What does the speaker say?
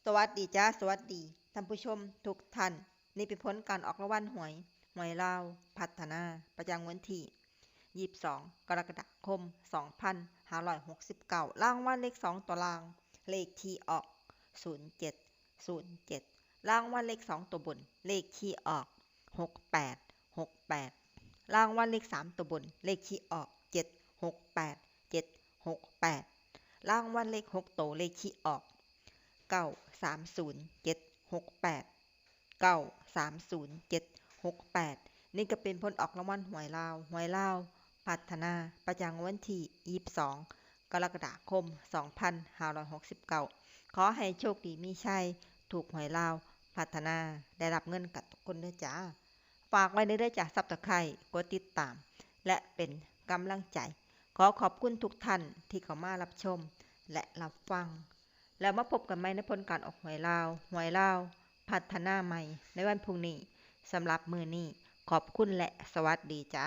สวัสดีจ้าสวัสดีท่านผู้ชมทุกท่านนี่เป็นผลการออกรางวัลหวยลาวพัฒนาประจำวันที่22กรกฎาคม2569รางวัลเลข2ตัวล่างเลขที่ออก0707รางวัลเลข2ตัวบนเลขที่ออก6868รางวัลเลข3ตัวบนเลขที่ออก768รางวัลเลข6ตัวเลขที่ออก9307689307768นี่ก็เป็นผลออกรางวัลหวยลาวพัฒนาประจำวันที่22กรกฎาคม2569ขอให้โชคดีมีชัยถูกหวยลาวพัฒนาได้รับเงินกันทุกคนเด้อจ้าฝากไว้เด้อจ้าซับสไครบ์กดติดตามและเป็นกำลังใจขอขอบคุณทุกท่านที่เข้ามารับชมและรับฟังแล้วมาพบกันใหม่ในผลการออกหวยลาวพัฒนาใหม่ในวันพรุ่งนี้สำหรับมื้อนี้ขอบคุณและสวัสดีจ้า